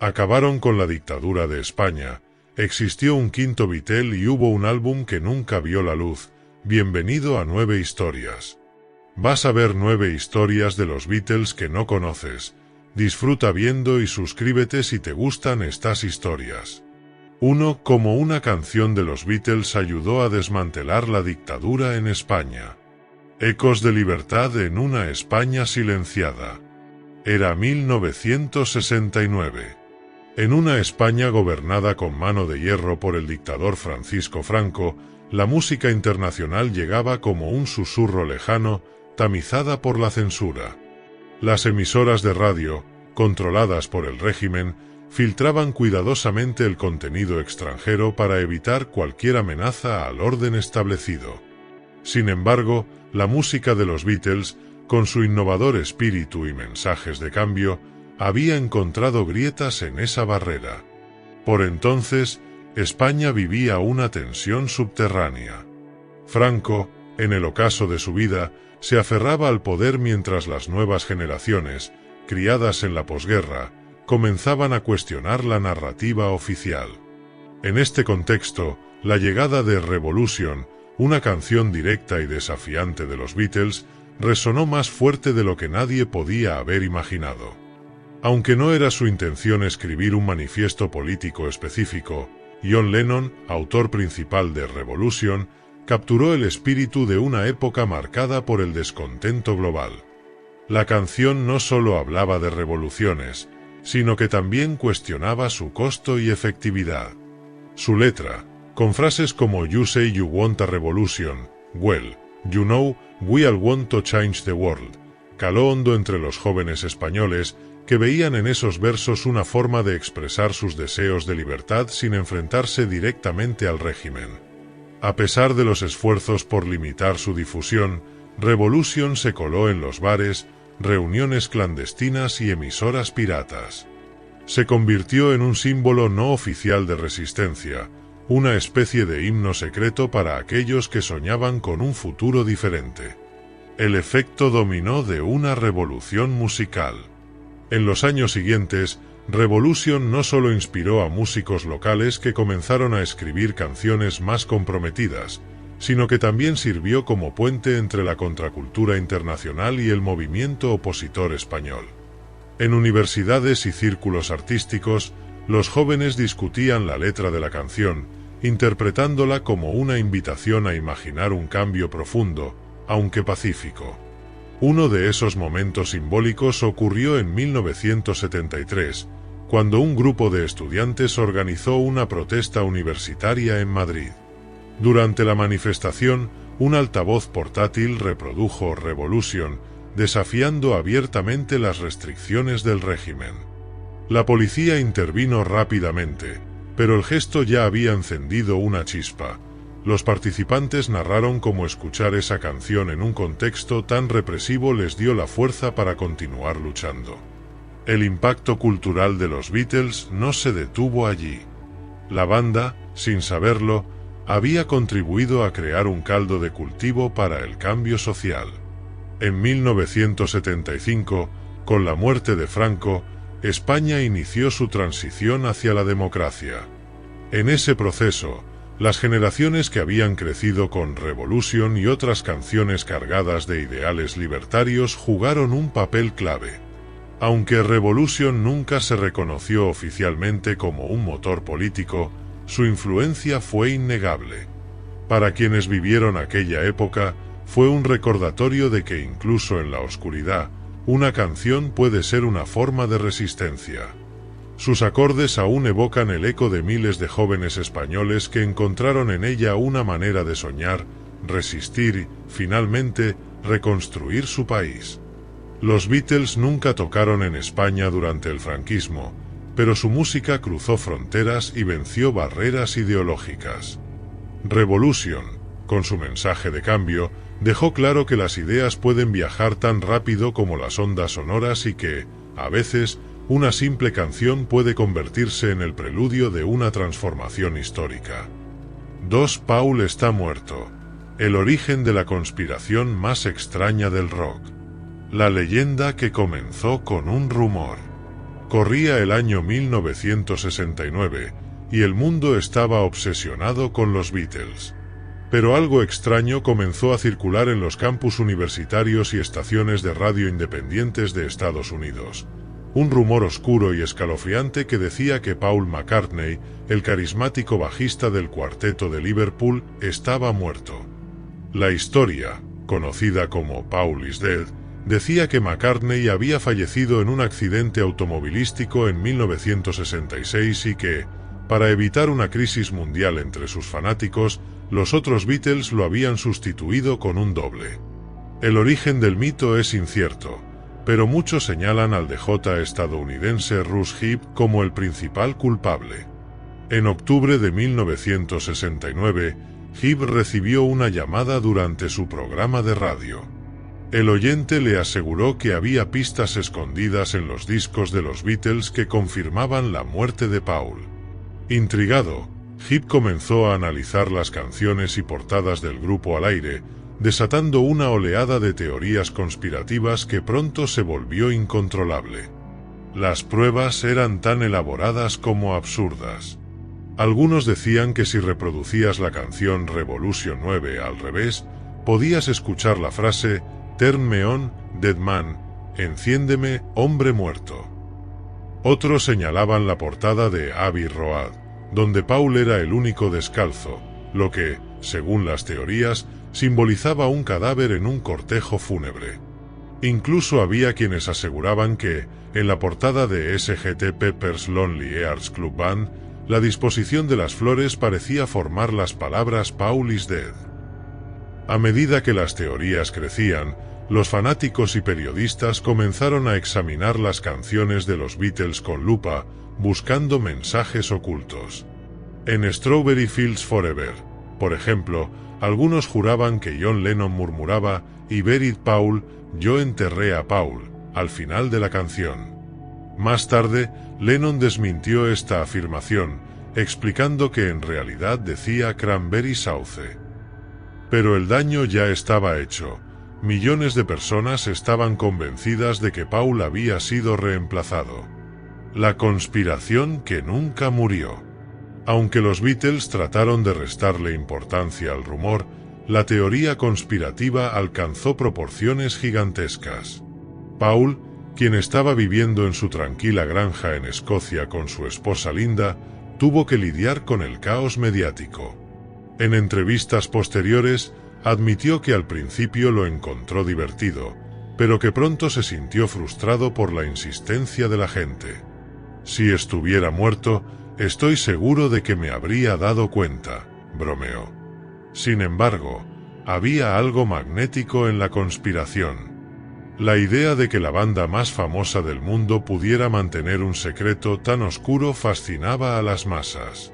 Acabaron con la dictadura de España, existió un quinto Beatle y hubo un álbum que nunca vio la luz. Bienvenido a 9 historias. Vas a ver 9 historias de los Beatles que no conoces. Disfruta viendo y suscríbete si te gustan estas historias. 1. Cómo una canción de los Beatles ayudó a desmantelar la dictadura en España. Ecos de libertad en una España silenciada. Era 1969. En una España gobernada con mano de hierro por el dictador Francisco Franco, la música internacional llegaba como un susurro lejano, tamizada por la censura. Las emisoras de radio, controladas por el régimen, filtraban cuidadosamente el contenido extranjero para evitar cualquier amenaza al orden establecido. Sin embargo, la música de los Beatles, con su innovador espíritu y mensajes de cambio, había encontrado grietas en esa barrera. Por entonces, España vivía una tensión subterránea. Franco, en el ocaso de su vida, se aferraba al poder mientras las nuevas generaciones, criadas en la posguerra, comenzaban a cuestionar la narrativa oficial. En este contexto, la llegada de Revolution, una canción directa y desafiante de los Beatles, resonó más fuerte de lo que nadie podía haber imaginado. Aunque no era su intención escribir un manifiesto político específico, John Lennon, autor principal de Revolution, capturó el espíritu de una época marcada por el descontento global. La canción no solo hablaba de revoluciones, sino que también cuestionaba su costo y efectividad. Su letra, con frases como "You say you want a revolution, well, you know, we all want to change the world", caló hondo entre los jóvenes españoles, que veían en esos versos una forma de expresar sus deseos de libertad sin enfrentarse directamente al régimen. A pesar de los esfuerzos por limitar su difusión, Revolution se coló en los bares, reuniones clandestinas y emisoras piratas. Se convirtió en un símbolo no oficial de resistencia, una especie de himno secreto para aquellos que soñaban con un futuro diferente. El efecto dominó de una revolución musical. En los años siguientes, Revolution no solo inspiró a músicos locales que comenzaron a escribir canciones más comprometidas, sino que también sirvió como puente entre la contracultura internacional y el movimiento opositor español. En universidades y círculos artísticos, los jóvenes discutían la letra de la canción, interpretándola como una invitación a imaginar un cambio profundo, aunque pacífico. Uno de esos momentos simbólicos ocurrió en 1973, cuando un grupo de estudiantes organizó una protesta universitaria en Madrid. Durante la manifestación, un altavoz portátil reprodujo Revolution, desafiando abiertamente las restricciones del régimen. La policía intervino rápidamente, pero el gesto ya había encendido una chispa. Los participantes narraron cómo escuchar esa canción en un contexto tan represivo les dio la fuerza para continuar luchando. El impacto cultural de los Beatles no se detuvo allí. La banda, sin saberlo, había contribuido a crear un caldo de cultivo para el cambio social. En 1975, con la muerte de Franco, España inició su transición hacia la democracia. En ese proceso, las generaciones que habían crecido con Revolution y otras canciones cargadas de ideales libertarios jugaron un papel clave. Aunque Revolution nunca se reconoció oficialmente como un motor político, su influencia fue innegable. Para quienes vivieron aquella época, fue un recordatorio de que incluso en la oscuridad, una canción puede ser una forma de resistencia. Sus acordes aún evocan el eco de miles de jóvenes españoles que encontraron en ella una manera de soñar, resistir y, finalmente, reconstruir su país. Los Beatles nunca tocaron en España durante el franquismo, pero su música cruzó fronteras y venció barreras ideológicas. Revolution, con su mensaje de cambio, dejó claro que las ideas pueden viajar tan rápido como las ondas sonoras y que, a veces, una simple canción puede convertirse en el preludio de una transformación histórica. 2. Paul está muerto. El origen de la conspiración más extraña del rock. La leyenda que comenzó con un rumor. Corría el año 1969, y el mundo estaba obsesionado con los Beatles. Pero algo extraño comenzó a circular en los campus universitarios y estaciones de radio independientes de Estados Unidos. Un rumor oscuro y escalofriante que decía que Paul McCartney, el carismático bajista del cuarteto de Liverpool, estaba muerto. La historia, conocida como Paul is Dead, decía que McCartney había fallecido en un accidente automovilístico en 1966 y que, para evitar una crisis mundial entre sus fanáticos, los otros Beatles lo habían sustituido con un doble. El origen del mito es incierto, pero muchos señalan al DJ estadounidense Russ Heep como el principal culpable. En octubre de 1969, Heep recibió una llamada durante su programa de radio. El oyente le aseguró que había pistas escondidas en los discos de los Beatles que confirmaban la muerte de Paul. Intrigado, Heep comenzó a analizar las canciones y portadas del grupo al aire, desatando una oleada de teorías conspirativas que pronto se volvió incontrolable. Las pruebas eran tan elaboradas como absurdas. Algunos decían que si reproducías la canción Revolution 9 al revés, podías escuchar la frase Turn me on, dead man, enciéndeme, hombre muerto. Otros señalaban la portada de Abbey Road, donde Paul era el único descalzo, lo que, según las teorías, simbolizaba un cadáver en un cortejo fúnebre. Incluso había quienes aseguraban que, en la portada de Sgt. Pepper's Lonely Hearts Club Band, la disposición de las flores parecía formar las palabras Paul is dead. A medida que las teorías crecían, los fanáticos y periodistas comenzaron a examinar las canciones de los Beatles con lupa, buscando mensajes ocultos. En Strawberry Fields Forever, por ejemplo, algunos juraban que John Lennon murmuraba "I buried Paul, yo enterré a Paul", al final de la canción. Más tarde, Lennon desmintió esta afirmación, explicando que en realidad decía Cranberry Sauce. Pero el daño ya estaba hecho. Millones de personas estaban convencidas de que Paul había sido reemplazado. La conspiración que nunca murió. Aunque los Beatles trataron de restarle importancia al rumor, la teoría conspirativa alcanzó proporciones gigantescas. Paul, quien estaba viviendo en su tranquila granja en Escocia con su esposa Linda, tuvo que lidiar con el caos mediático. En entrevistas posteriores, admitió que al principio lo encontró divertido, pero que pronto se sintió frustrado por la insistencia de la gente. Si estuviera muerto, estoy seguro de que me habría dado cuenta, bromeó. Sin embargo, había algo magnético en la conspiración. La idea de que la banda más famosa del mundo pudiera mantener un secreto tan oscuro fascinaba a las masas.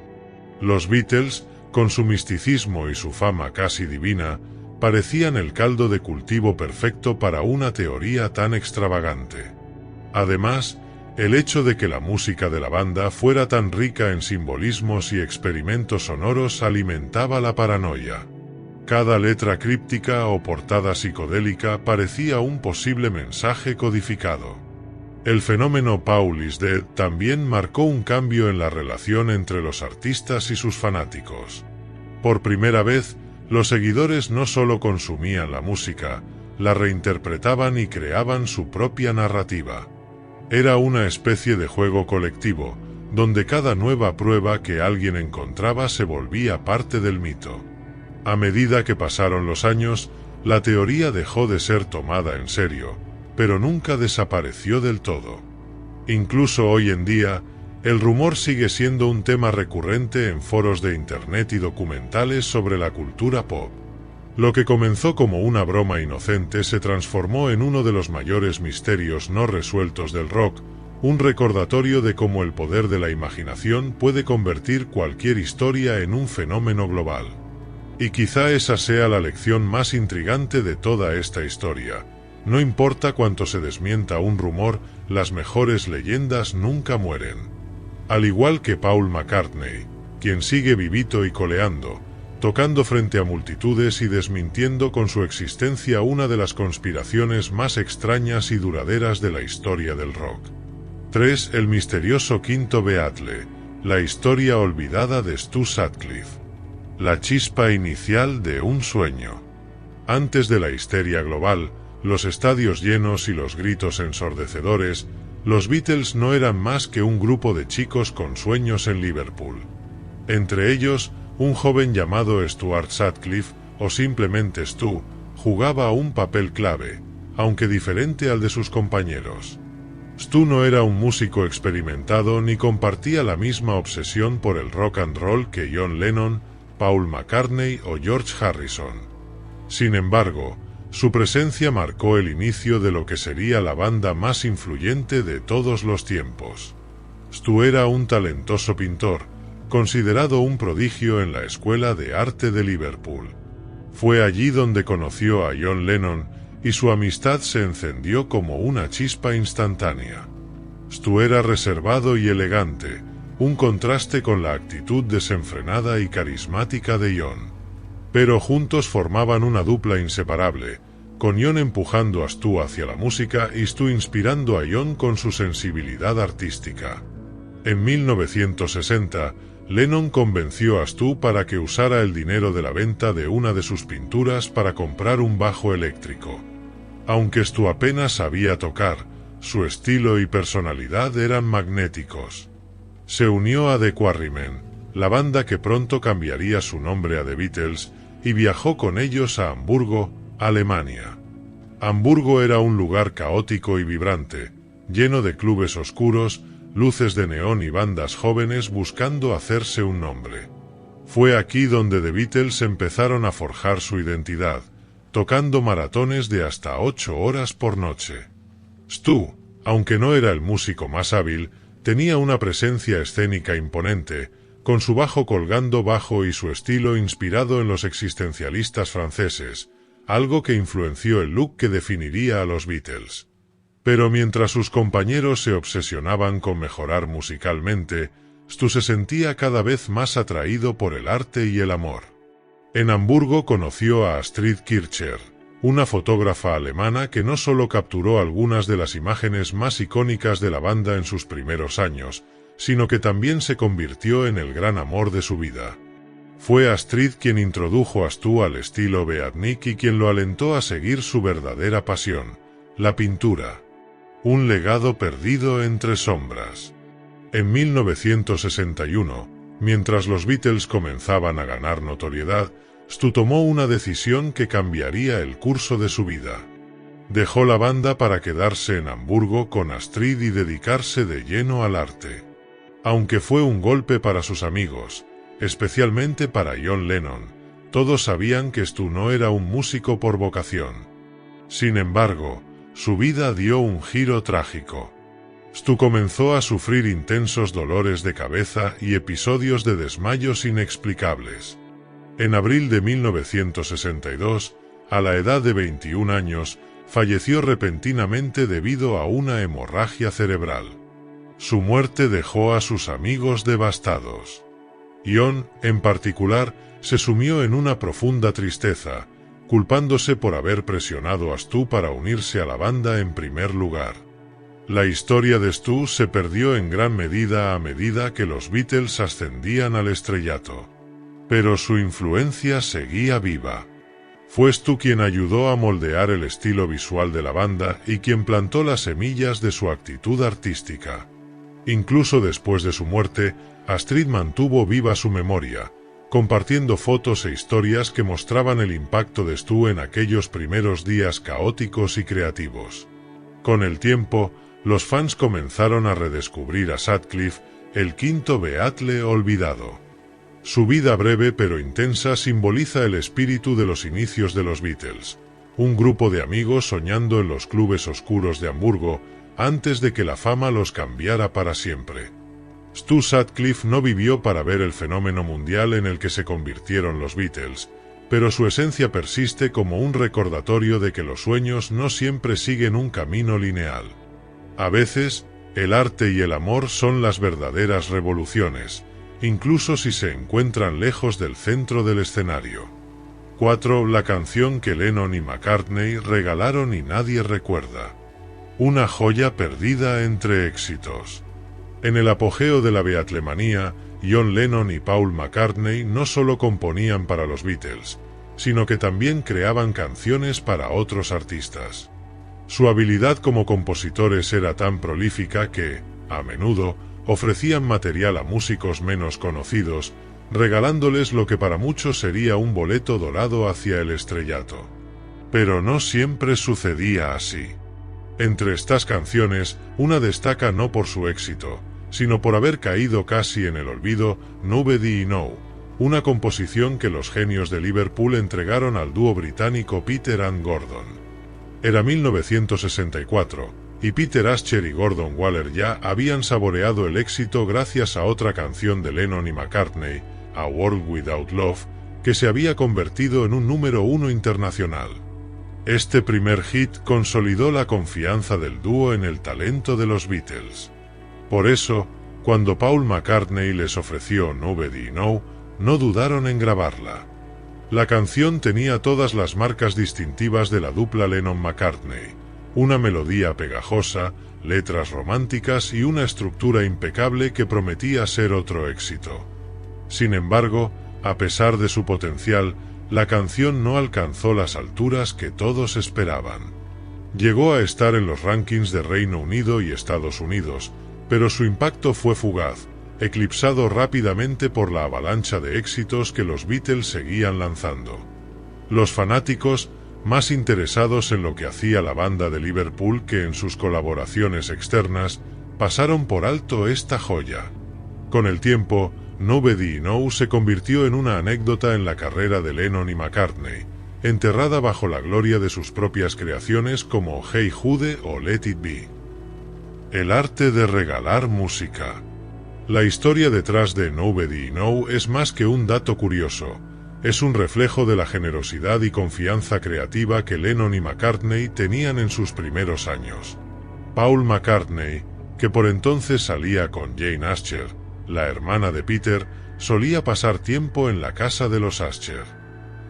Los Beatles, con su misticismo y su fama casi divina, parecían el caldo de cultivo perfecto para una teoría tan extravagante. Además, el hecho de que la música de la banda fuera tan rica en simbolismos y experimentos sonoros alimentaba la paranoia. Cada letra críptica o portada psicodélica parecía un posible mensaje codificado. El fenómeno Paul is Dead también marcó un cambio en la relación entre los artistas y sus fanáticos. Por primera vez, los seguidores no solo consumían la música, la reinterpretaban y creaban su propia narrativa. Era una especie de juego colectivo, donde cada nueva prueba que alguien encontraba se volvía parte del mito. A medida que pasaron los años, la teoría dejó de ser tomada en serio, pero nunca desapareció del todo. Incluso hoy en día, el rumor sigue siendo un tema recurrente en foros de internet y documentales sobre la cultura pop. Lo que comenzó como una broma inocente se transformó en uno de los mayores misterios no resueltos del rock, un recordatorio de cómo el poder de la imaginación puede convertir cualquier historia en un fenómeno global. Y quizá esa sea la lección más intrigante de toda esta historia. No importa cuánto se desmienta un rumor, las mejores leyendas nunca mueren. Al igual que Paul McCartney, quien sigue vivito y coleando, tocando frente a multitudes y desmintiendo con su existencia una de las conspiraciones más extrañas y duraderas de la historia del rock. 3. El misterioso quinto Beatle, la historia olvidada de Stu Sutcliffe. La chispa inicial de un sueño. Antes de la histeria global, los estadios llenos y los gritos ensordecedores, los Beatles no eran más que un grupo de chicos con sueños en Liverpool. Entre ellos, un joven llamado Stuart Sutcliffe, o simplemente Stu, jugaba un papel clave, aunque diferente al de sus compañeros. Stu no era un músico experimentado ni compartía la misma obsesión por el rock and roll que John Lennon, Paul McCartney o George Harrison. Sin embargo, su presencia marcó el inicio de lo que sería la banda más influyente de todos los tiempos. Stu era un talentoso pintor, considerado un prodigio en la Escuela de Arte de Liverpool. Fue allí donde conoció a John Lennon, y su amistad se encendió como una chispa instantánea. Stu era reservado y elegante, un contraste con la actitud desenfrenada y carismática de John. Pero juntos formaban una dupla inseparable, con John empujando a Stu hacia la música y Stu inspirando a John con su sensibilidad artística. En 1960, Lennon convenció a Stu para que usara el dinero de la venta de una de sus pinturas para comprar un bajo eléctrico. Aunque Stu apenas sabía tocar, su estilo y personalidad eran magnéticos. Se unió a The Quarrymen, la banda que pronto cambiaría su nombre a The Beatles, y viajó con ellos a Hamburgo, Alemania. Hamburgo era un lugar caótico y vibrante, lleno de clubes oscuros, luces de neón y bandas jóvenes buscando hacerse un nombre. Fue aquí donde The Beatles empezaron a forjar su identidad, tocando maratones de hasta 8 horas por noche. Stu, aunque no era el músico más hábil, tenía una presencia escénica imponente, con su bajo colgando bajo y su estilo inspirado en los existencialistas franceses, algo que influenció el look que definiría a los Beatles. Pero mientras sus compañeros se obsesionaban con mejorar musicalmente, Stu se sentía cada vez más atraído por el arte y el amor. En Hamburgo conoció a Astrid Kirchner, una fotógrafa alemana que no solo capturó algunas de las imágenes más icónicas de la banda en sus primeros años, sino que también se convirtió en el gran amor de su vida. Fue Astrid quien introdujo a Stu al estilo beatnik y quien lo alentó a seguir su verdadera pasión, la pintura. Un legado perdido entre sombras. En 1961, mientras los Beatles comenzaban a ganar notoriedad, Stu tomó una decisión que cambiaría el curso de su vida. Dejó la banda para quedarse en Hamburgo con Astrid y dedicarse de lleno al arte. Aunque fue un golpe para sus amigos, especialmente para John Lennon, todos sabían que Stu no era un músico por vocación. Sin embargo, su vida dio un giro trágico. Stu comenzó a sufrir intensos dolores de cabeza y episodios de desmayos inexplicables. En abril de 1962, a la edad de 21 años, falleció repentinamente debido a una hemorragia cerebral. Su muerte dejó a sus amigos devastados. John, en particular, se sumió en una profunda tristeza, culpándose por haber presionado a Stu para unirse a la banda en primer lugar. La historia de Stu se perdió en gran medida a medida que los Beatles ascendían al estrellato. Pero su influencia seguía viva. Fue Stu quien ayudó a moldear el estilo visual de la banda y quien plantó las semillas de su actitud artística. Incluso después de su muerte, Astrid mantuvo viva su memoria, compartiendo fotos e historias que mostraban el impacto de Stu en aquellos primeros días caóticos y creativos. Con el tiempo, los fans comenzaron a redescubrir a Sutcliffe, el quinto Beatle olvidado. Su vida breve pero intensa simboliza el espíritu de los inicios de los Beatles, un grupo de amigos soñando en los clubes oscuros de Hamburgo, antes de que la fama los cambiara para siempre. Stu Sutcliffe no vivió para ver el fenómeno mundial en el que se convirtieron los Beatles, pero su esencia persiste como un recordatorio de que los sueños no siempre siguen un camino lineal. A veces, el arte y el amor son las verdaderas revoluciones, incluso si se encuentran lejos del centro del escenario. 4. La canción que Lennon y McCartney regalaron y nadie recuerda. una joya perdida entre éxitos. En el apogeo de la beatlemanía, John Lennon y Paul McCartney no solo componían para los Beatles, sino que también creaban canciones para otros artistas. Su habilidad como compositores era tan prolífica que, a menudo, ofrecían material a músicos menos conocidos, regalándoles lo que para muchos sería un boleto dorado hacia el estrellato. Pero no siempre sucedía así. Entre estas canciones, una destaca no por su éxito, sino por haber caído casi en el olvido, Nobody Know, una composición que los genios de Liverpool entregaron al dúo británico Peter and Gordon. Era 1964, y Peter Asher y Gordon Waller ya habían saboreado el éxito gracias a otra canción de Lennon y McCartney, A World Without Love, que se había convertido en un número 1 internacional. Este primer hit consolidó la confianza del dúo en el talento de los Beatles. Por eso, cuando Paul McCartney les ofreció Nobody Know, no dudaron en grabarla. La canción tenía todas las marcas distintivas de la dupla Lennon-McCartney, una melodía pegajosa, letras románticas y una estructura impecable que prometía ser otro éxito. Sin embargo, a pesar de su potencial, la canción no alcanzó las alturas que todos esperaban. Llegó a estar en los rankings de Reino Unido y Estados Unidos, pero su impacto fue fugaz, eclipsado rápidamente por la avalancha de éxitos que los Beatles seguían lanzando. Los fanáticos, más interesados en lo que hacía la banda de Liverpool que en sus colaboraciones externas, pasaron por alto esta joya. Con el tiempo, Nobody Know se convirtió en una anécdota en la carrera de Lennon y McCartney, enterrada bajo la gloria de sus propias creaciones como Hey Jude o Let It Be. El arte de regalar música. La historia detrás de Nobody Know es más que un dato curioso, es un reflejo de la generosidad y confianza creativa que Lennon y McCartney tenían en sus primeros años. Paul McCartney, que por entonces salía con Jane Asher, la hermana de Peter, solía pasar tiempo en la casa de los Asher.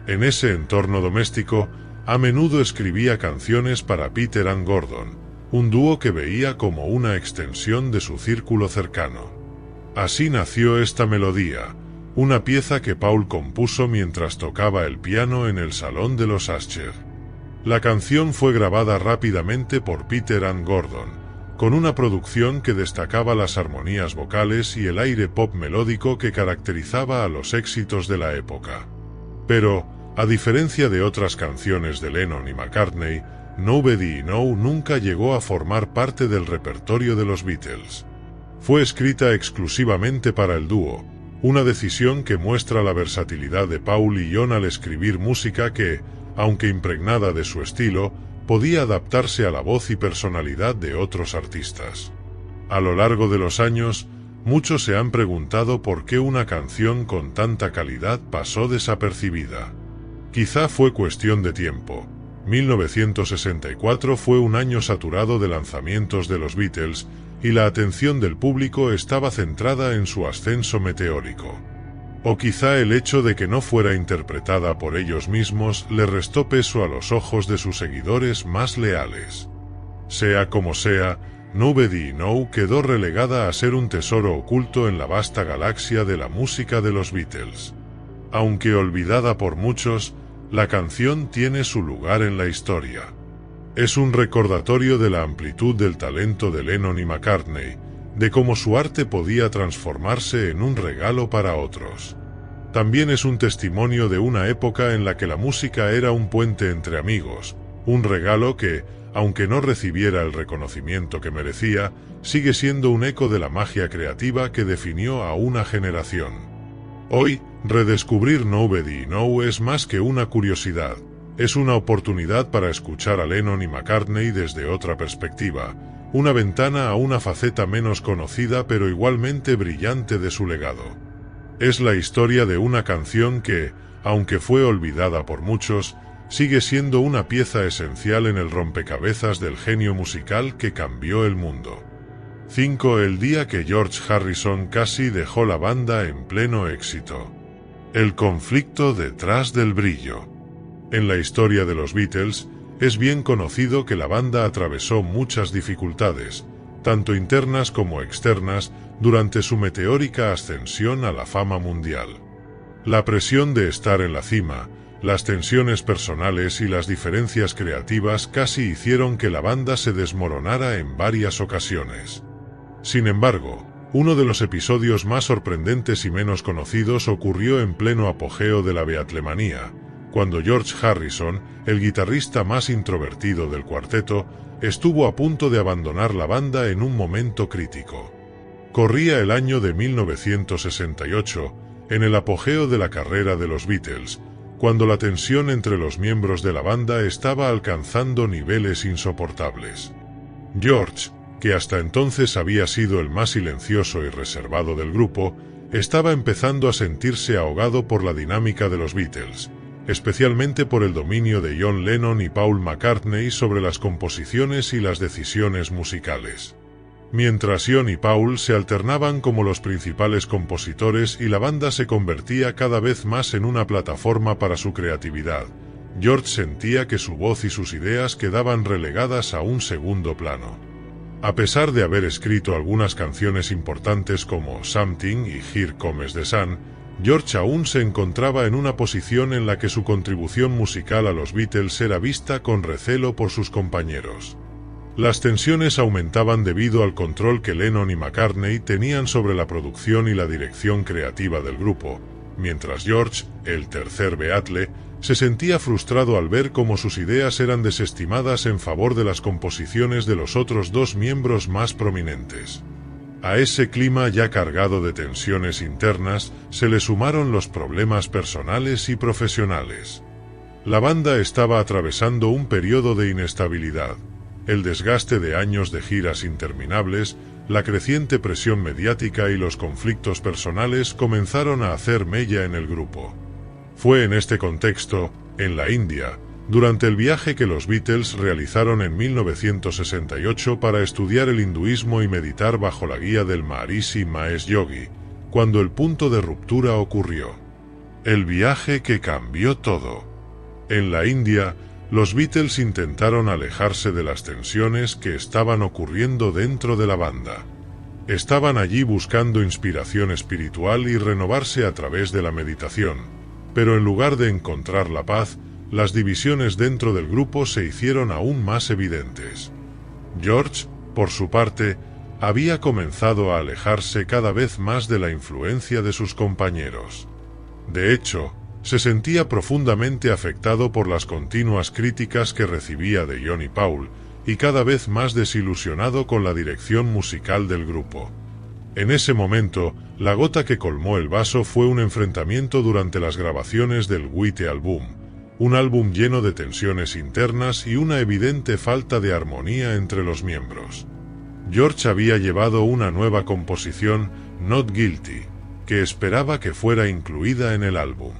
En ese entorno doméstico, a menudo escribía canciones para Peter and Gordon, un dúo que veía como una extensión de su círculo cercano. Así nació esta melodía, una pieza que Paul compuso mientras tocaba el piano en el salón de los Asher. La canción fue grabada rápidamente por Peter and Gordon, con una producción que destacaba las armonías vocales y el aire pop melódico que caracterizaba a los éxitos de la época. Pero, a diferencia de otras canciones de Lennon y McCartney, Nobody Know nunca llegó a formar parte del repertorio de los Beatles. Fue escrita exclusivamente para el dúo, una decisión que muestra la versatilidad de Paul y John al escribir música que, aunque impregnada de su estilo, podía adaptarse a la voz y personalidad de otros artistas. A lo largo de los años, muchos se han preguntado por qué una canción con tanta calidad pasó desapercibida. Quizá fue cuestión de tiempo. 1964 fue un año saturado de lanzamientos de los Beatles, y la atención del público estaba centrada en su ascenso meteórico. O quizá el hecho de que no fuera interpretada por ellos mismos le restó peso a los ojos de sus seguidores más leales. Sea como sea, Nobody Know quedó relegada a ser un tesoro oculto en la vasta galaxia de la música de los Beatles. Aunque olvidada por muchos, la canción tiene su lugar en la historia. Es un recordatorio de la amplitud del talento de Lennon y McCartney, de cómo su arte podía transformarse en un regalo para otros. También es un testimonio de una época en la que la música era un puente entre amigos, un regalo que, aunque no recibiera el reconocimiento que merecía, sigue siendo un eco de la magia creativa que definió a una generación. Hoy, redescubrir Nobody Know es más que una curiosidad. Es una oportunidad para escuchar a Lennon y McCartney desde otra perspectiva, una ventana a una faceta menos conocida pero igualmente brillante de su legado. Es la historia de una canción que, aunque fue olvidada por muchos, sigue siendo una pieza esencial en el rompecabezas del genio musical que cambió el mundo. 5. El día que George Harrison casi dejó la banda en pleno éxito. El conflicto detrás del brillo. En la historia de los Beatles, Es bien conocido que la banda atravesó muchas dificultades, tanto internas como externas, durante su meteórica ascensión a la fama mundial. La presión de estar en la cima, las tensiones personales y las diferencias creativas casi hicieron que la banda se desmoronara en varias ocasiones. Sin embargo, uno de los episodios más sorprendentes y menos conocidos ocurrió en pleno apogeo de la Beatlemanía, cuando George Harrison, el guitarrista más introvertido del cuarteto, estuvo a punto de abandonar la banda en un momento crítico. Corría el año de 1968, en el apogeo de la carrera de los Beatles, cuando la tensión entre los miembros de la banda estaba alcanzando niveles insoportables. George, que hasta entonces había sido el más silencioso y reservado del grupo, estaba empezando a sentirse ahogado por la dinámica de los Beatles, especialmente por el dominio de John Lennon y Paul McCartney sobre las composiciones y las decisiones musicales. Mientras John y Paul se alternaban como los principales compositores y la banda se convertía cada vez más en una plataforma para su creatividad, George sentía que su voz y sus ideas quedaban relegadas a un segundo plano. A pesar de haber escrito algunas canciones importantes como Something y Here Comes the Sun, George aún se encontraba en una posición en la que su contribución musical a los Beatles era vista con recelo por sus compañeros. Las tensiones aumentaban debido al control que Lennon y McCartney tenían sobre la producción y la dirección creativa del grupo, mientras George, el tercer Beatle, se sentía frustrado al ver cómo sus ideas eran desestimadas en favor de las composiciones de los otros dos miembros más prominentes. A ese clima ya cargado de tensiones internas se le sumaron los problemas personales y profesionales. La banda estaba atravesando un periodo de inestabilidad. El desgaste de años de giras interminables, la creciente presión mediática y los conflictos personales comenzaron a hacer mella en el grupo. Fue en este contexto, en la India, durante el viaje que los Beatles realizaron en 1968 para estudiar el hinduismo y meditar bajo la guía del Maharishi Mahesh Yogi, cuando el punto de ruptura ocurrió. El viaje que cambió todo. En la India, los Beatles intentaron alejarse de las tensiones que estaban ocurriendo dentro de la banda. Estaban allí buscando inspiración espiritual y renovarse a través de la meditación, pero en lugar de encontrar la paz, las divisiones dentro del grupo se hicieron aún más evidentes. George, por su parte, había comenzado a alejarse cada vez más de la influencia de sus compañeros. De hecho, se sentía profundamente afectado por las continuas críticas que recibía de John y Paul, y cada vez más desilusionado con la dirección musical del grupo. En ese momento, la gota que colmó el vaso fue un enfrentamiento durante las grabaciones del White Album, un álbum lleno de tensiones internas y una evidente falta de armonía entre los miembros. George había llevado una nueva composición, Not Guilty, que esperaba que fuera incluida en el álbum.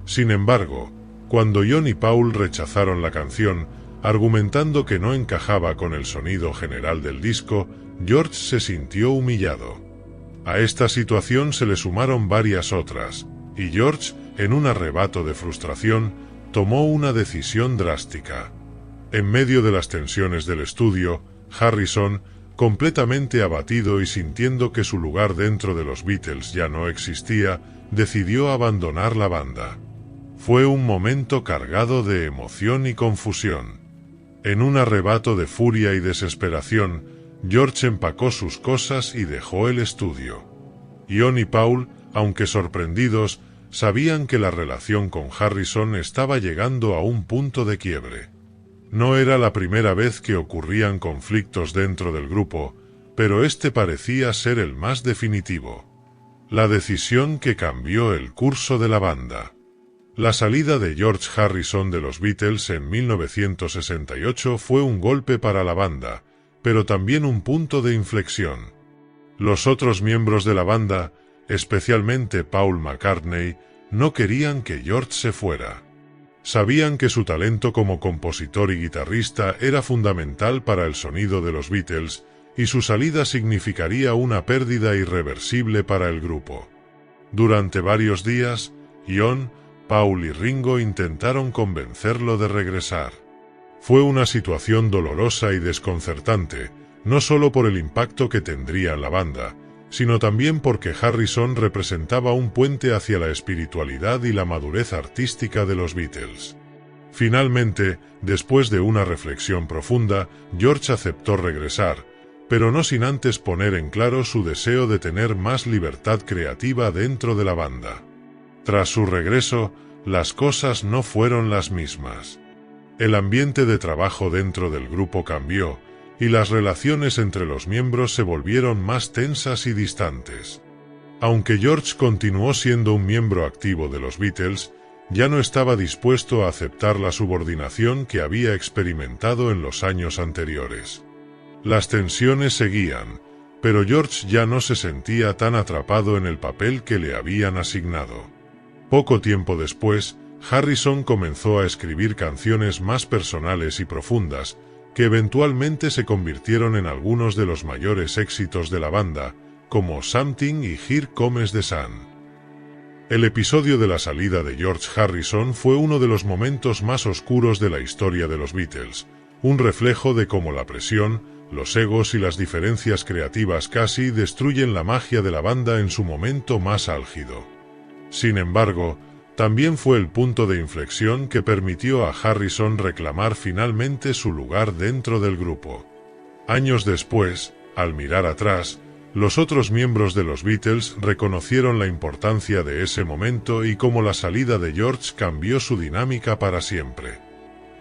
Sin embargo, cuando John y Paul rechazaron la canción, argumentando que no encajaba con el sonido general del disco, George se sintió humillado. A esta situación se le sumaron varias otras, y George, en un arrebato de frustración, tomó una decisión drástica. En medio de las tensiones del estudio, Harrison, completamente abatido y sintiendo que su lugar dentro de los Beatles ya no existía, decidió abandonar la banda. Fue un momento cargado de emoción y confusión. En un arrebato de furia y desesperación, George empacó sus cosas y dejó el estudio. John y Paul, aunque sorprendidos, sabían que la relación con Harrison estaba llegando a un punto de quiebre. No era la primera vez que ocurrían conflictos dentro del grupo, pero este parecía ser el más definitivo. La decisión que cambió el curso de la banda. La salida de George Harrison de los Beatles en 1968 fue un golpe para la banda, pero también un punto de inflexión. Los otros miembros de la banda, especialmente Paul McCartney, no querían que George se fuera. Sabían que su talento como compositor y guitarrista era fundamental para el sonido de los Beatles, y su salida significaría una pérdida irreversible para el grupo. Durante varios días, John, Paul y Ringo intentaron convencerlo de regresar. Fue una situación dolorosa y desconcertante, no solo por el impacto que tendría en la banda, sino también porque Harrison representaba un puente hacia la espiritualidad y la madurez artística de los Beatles. Finalmente, después de una reflexión profunda, George aceptó regresar, pero no sin antes poner en claro su deseo de tener más libertad creativa dentro de la banda. Tras su regreso, las cosas no fueron las mismas. El ambiente de trabajo dentro del grupo cambió, y las relaciones entre los miembros se volvieron más tensas y distantes. Aunque George continuó siendo un miembro activo de los Beatles, ya no estaba dispuesto a aceptar la subordinación que había experimentado en los años anteriores. Las tensiones seguían, pero George ya no se sentía tan atrapado en el papel que le habían asignado. Poco tiempo después, Harrison comenzó a escribir canciones más personales y profundas, que eventualmente se convirtieron en algunos de los mayores éxitos de la banda, como Something y Here Comes the Sun. El episodio de la salida de George Harrison fue uno de los momentos más oscuros de la historia de los Beatles, un reflejo de cómo la presión, los egos y las diferencias creativas casi destruyen la magia de la banda en su momento más álgido. Sin embargo, también fue el punto de inflexión que permitió a Harrison reclamar finalmente su lugar dentro del grupo. Años después, al mirar atrás, los otros miembros de los Beatles reconocieron la importancia de ese momento y cómo la salida de George cambió su dinámica para siempre.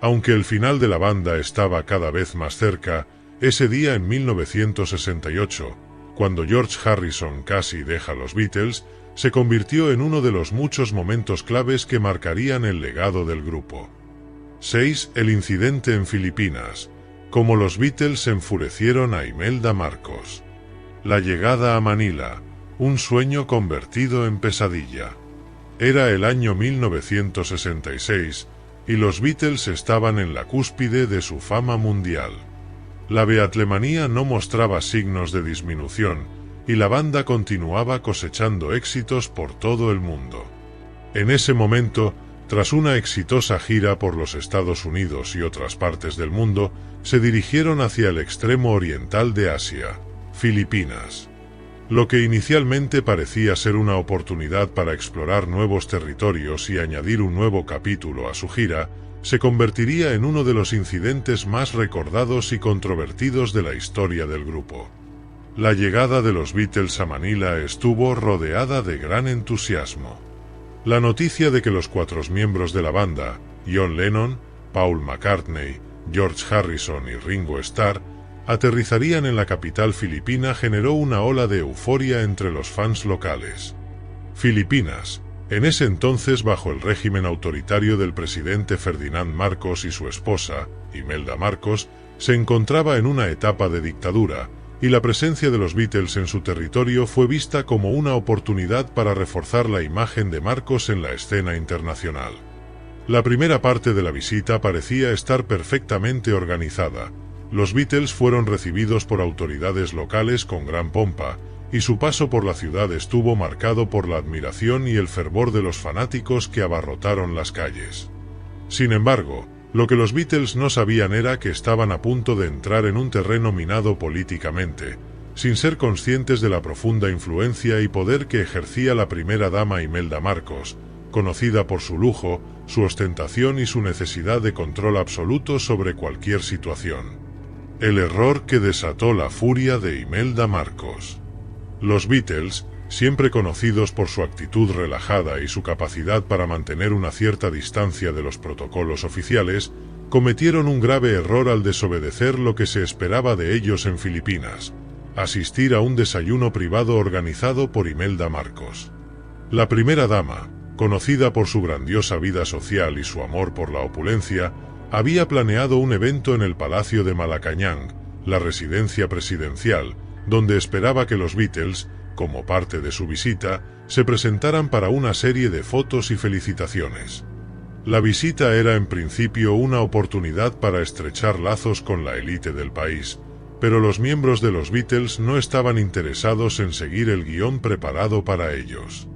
Aunque el final de la banda estaba cada vez más cerca, ese día en 1968, cuando George Harrison casi deja los Beatles, se convirtió en uno de los muchos momentos claves que marcarían el legado del grupo. 6. El incidente en Filipinas. Cómo los Beatles enfurecieron a Imelda Marcos. La llegada a Manila, un sueño convertido en pesadilla. Era el año 1966, y los Beatles estaban en la cúspide de su fama mundial. La beatlemanía no mostraba signos de disminución, y la banda continuaba cosechando éxitos por todo el mundo. En ese momento, tras una exitosa gira por los Estados Unidos y otras partes del mundo, se dirigieron hacia el extremo oriental de Asia, Filipinas. Lo que inicialmente parecía ser una oportunidad para explorar nuevos territorios y añadir un nuevo capítulo a su gira, se convertiría en uno de los incidentes más recordados y controvertidos de la historia del grupo. La llegada de los Beatles a Manila estuvo rodeada de gran entusiasmo. La noticia de que los 4 miembros de la banda, John Lennon, Paul McCartney, George Harrison y Ringo Starr, aterrizarían en la capital filipina generó una ola de euforia entre los fans locales. Filipinas, en ese entonces bajo el régimen autoritario del presidente Ferdinand Marcos y su esposa, Imelda Marcos, se encontraba en una etapa de dictadura, y la presencia de los Beatles en su territorio fue vista como una oportunidad para reforzar la imagen de Marcos en la escena internacional. La primera parte de la visita parecía estar perfectamente organizada. Los Beatles fueron recibidos por autoridades locales con gran pompa, y su paso por la ciudad estuvo marcado por la admiración y el fervor de los fanáticos que abarrotaron las calles. Sin embargo, lo que los Beatles no sabían era que estaban a punto de entrar en un terreno minado políticamente, sin ser conscientes de la profunda influencia y poder que ejercía la primera dama Imelda Marcos, conocida por su lujo, su ostentación y su necesidad de control absoluto sobre cualquier situación. El error que desató la furia de Imelda Marcos. Los Beatles, siempre conocidos por su actitud relajada y su capacidad para mantener una cierta distancia de los protocolos oficiales, cometieron un grave error al desobedecer lo que se esperaba de ellos en Filipinas: asistir a un desayuno privado organizado por Imelda Marcos. La primera dama, conocida por su grandiosa vida social y su amor por la opulencia, había planeado un evento en el Palacio de Malacañang, la residencia presidencial, donde esperaba que los Beatles, como parte de su visita, se presentaran para una serie de fotos y felicitaciones. La visita era en principio una oportunidad para estrechar lazos con la élite del país, pero los miembros de los Beatles no estaban interesados en seguir el guión preparado para ellos.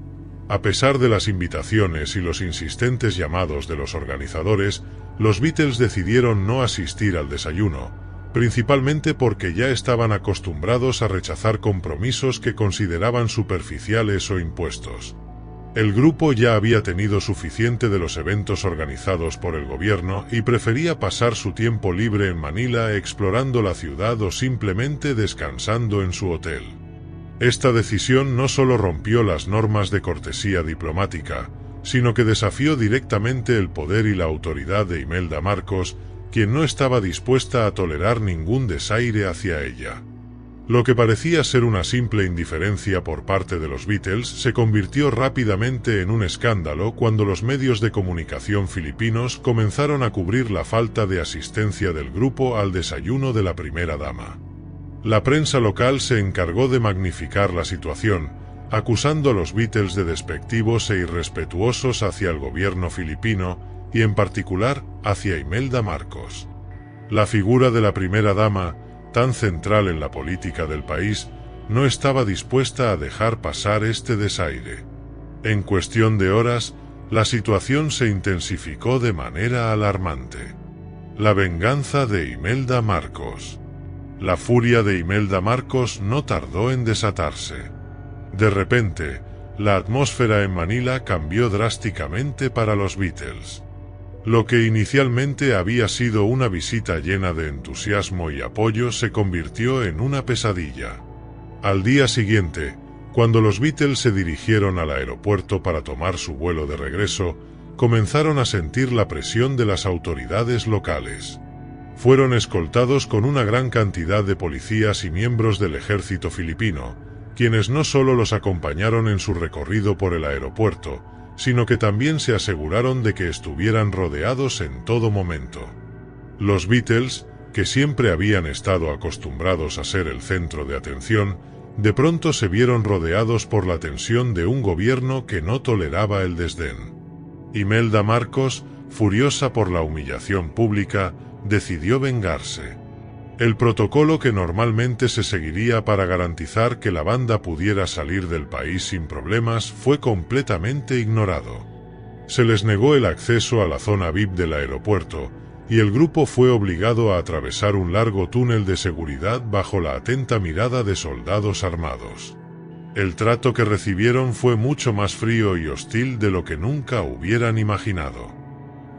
A pesar de las invitaciones y los insistentes llamados de los organizadores, Los Beatles decidieron no asistir al desayuno, principalmente porque ya estaban acostumbrados a rechazar compromisos que consideraban superficiales o impuestos. El grupo ya había tenido suficiente de los eventos organizados por el gobierno y prefería pasar su tiempo libre en Manila explorando la ciudad o simplemente descansando en su hotel. Esta decisión no solo rompió las normas de cortesía diplomática, sino que desafió directamente el poder y la autoridad de Imelda Marcos, quien no estaba dispuesta a tolerar ningún desaire hacia ella. Lo que parecía ser una simple indiferencia por parte de los Beatles se convirtió rápidamente en un escándalo cuando los medios de comunicación filipinos comenzaron a cubrir la falta de asistencia del grupo al desayuno de la primera dama. La prensa local se encargó de magnificar la situación, acusando a los Beatles de despectivos e irrespetuosos hacia el gobierno filipino y en particular hacia Imelda Marcos. La figura de la primera dama, tan central en la política del país, no estaba dispuesta a dejar pasar este desaire. En cuestión de horas, la situación se intensificó de manera alarmante. La venganza de Imelda Marcos. La furia de Imelda Marcos no tardó en desatarse. De repente, la atmósfera en Manila cambió drásticamente para los Beatles. Lo que inicialmente había sido una visita llena de entusiasmo y apoyo se convirtió en una pesadilla. Al día siguiente, cuando los Beatles se dirigieron al aeropuerto para tomar su vuelo de regreso, comenzaron a sentir la presión de las autoridades locales. Fueron escoltados con una gran cantidad de policías y miembros del ejército filipino, quienes no solo los acompañaron en su recorrido por el aeropuerto, sino que también se aseguraron de que estuvieran rodeados en todo momento. Los Beatles, que siempre habían estado acostumbrados a ser el centro de atención, de pronto se vieron rodeados por la tensión de un gobierno que no toleraba el desdén. Imelda Marcos, furiosa por la humillación pública, decidió vengarse. El protocolo que normalmente se seguiría para garantizar que la banda pudiera salir del país sin problemas fue completamente ignorado. Se les negó el acceso a la zona VIP del aeropuerto, y el grupo fue obligado a atravesar un largo túnel de seguridad bajo la atenta mirada de soldados armados. El trato que recibieron fue mucho más frío y hostil de lo que nunca hubieran imaginado.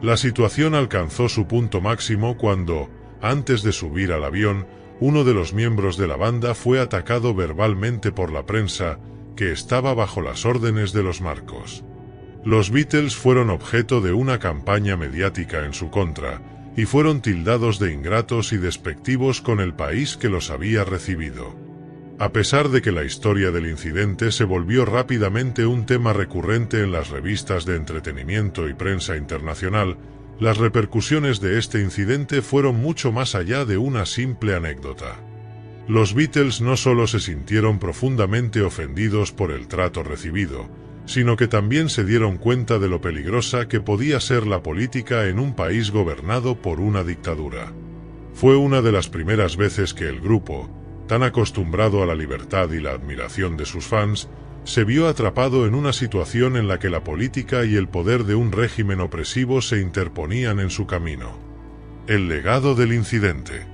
La situación alcanzó su punto máximo cuando, antes de subir al avión, uno de los miembros de la banda fue atacado verbalmente por la prensa, que estaba bajo las órdenes de los Marcos. Los Beatles fueron objeto de una campaña mediática en su contra, y fueron tildados de ingratos y despectivos con el país que los había recibido. A pesar de que la historia del incidente se volvió rápidamente un tema recurrente en las revistas de entretenimiento y prensa internacional, las repercusiones de este incidente fueron mucho más allá de una simple anécdota. Los Beatles no solo se sintieron profundamente ofendidos por el trato recibido, sino que también se dieron cuenta de lo peligrosa que podía ser la política en un país gobernado por una dictadura. Fue una de las primeras veces que el grupo, tan acostumbrado a la libertad y la admiración de sus fans, se vio atrapado en una situación en la que la política y el poder de un régimen opresivo se interponían en su camino. El legado del incidente.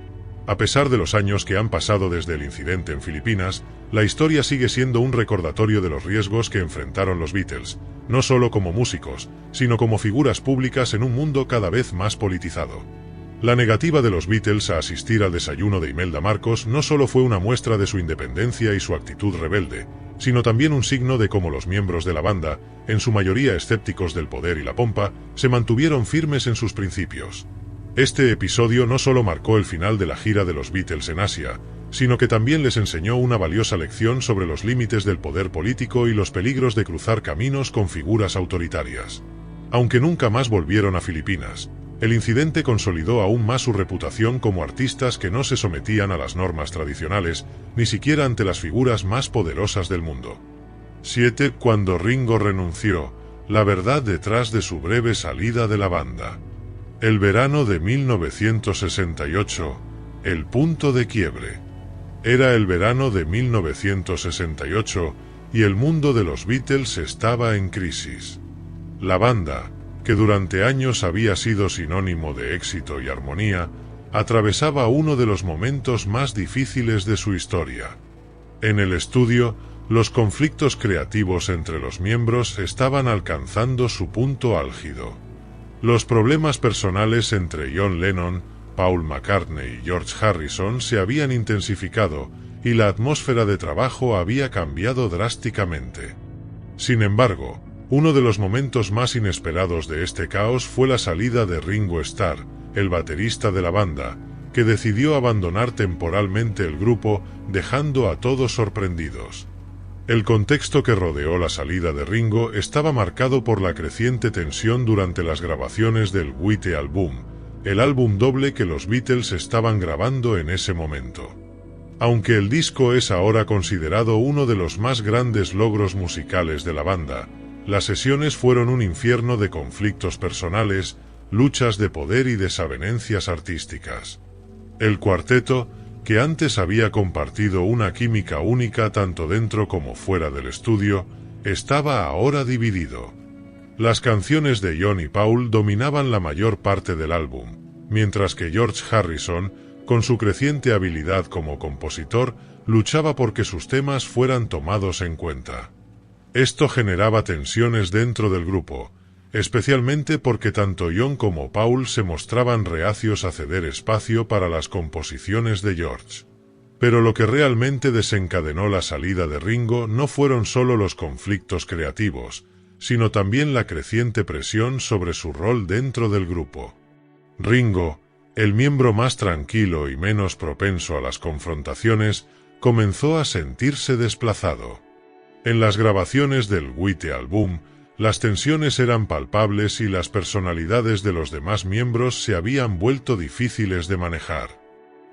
A pesar de los años que han pasado desde el incidente en Filipinas, la historia sigue siendo un recordatorio de los riesgos que enfrentaron los Beatles, no solo como músicos, sino como figuras públicas en un mundo cada vez más politizado. La negativa de los Beatles a asistir al desayuno de Imelda Marcos no solo fue una muestra de su independencia y su actitud rebelde, sino también un signo de cómo los miembros de la banda, en su mayoría escépticos del poder y la pompa, se mantuvieron firmes en sus principios. Este episodio no solo marcó el final de la gira de los Beatles en Asia, sino que también les enseñó una valiosa lección sobre los límites del poder político y los peligros de cruzar caminos con figuras autoritarias. Aunque nunca más volvieron a Filipinas, el incidente consolidó aún más su reputación como artistas que no se sometían a las normas tradicionales, ni siquiera ante las figuras más poderosas del mundo. 7. Cuando Ringo renunció, la verdad detrás de su breve salida de la banda. El verano de 1968, el punto de quiebre. Era el verano de 1968, y el mundo de los Beatles estaba en crisis. La banda, que durante años había sido sinónimo de éxito y armonía, atravesaba uno de los momentos más difíciles de su historia. En el estudio, los conflictos creativos entre los miembros estaban alcanzando su punto álgido. Los problemas personales entre John Lennon, Paul McCartney y George Harrison se habían intensificado, y la atmósfera de trabajo había cambiado drásticamente. Sin embargo, uno de los momentos más inesperados de este caos fue la salida de Ringo Starr, el baterista de la banda, que decidió abandonar temporalmente el grupo, dejando a todos sorprendidos. El contexto que rodeó la salida de Ringo estaba marcado por la creciente tensión durante las grabaciones del White Album, el álbum doble que los Beatles estaban grabando en ese momento. Aunque el disco es ahora considerado uno de los más grandes logros musicales de la banda, las sesiones fueron un infierno de conflictos personales, luchas de poder y desavenencias artísticas. El cuarteto, que antes había compartido una química única tanto dentro como fuera del estudio, estaba ahora dividido. Las canciones de John y Paul dominaban la mayor parte del álbum, mientras que George Harrison, con su creciente habilidad como compositor, luchaba por que sus temas fueran tomados en cuenta. Esto generaba tensiones dentro del grupo, especialmente porque tanto John como Paul se mostraban reacios a ceder espacio para las composiciones de George. Pero lo que realmente desencadenó la salida de Ringo no fueron solo los conflictos creativos, sino también la creciente presión sobre su rol dentro del grupo. Ringo, el miembro más tranquilo y menos propenso a las confrontaciones, comenzó a sentirse desplazado. En las grabaciones del White Album, las tensiones eran palpables y las personalidades de los demás miembros se habían vuelto difíciles de manejar.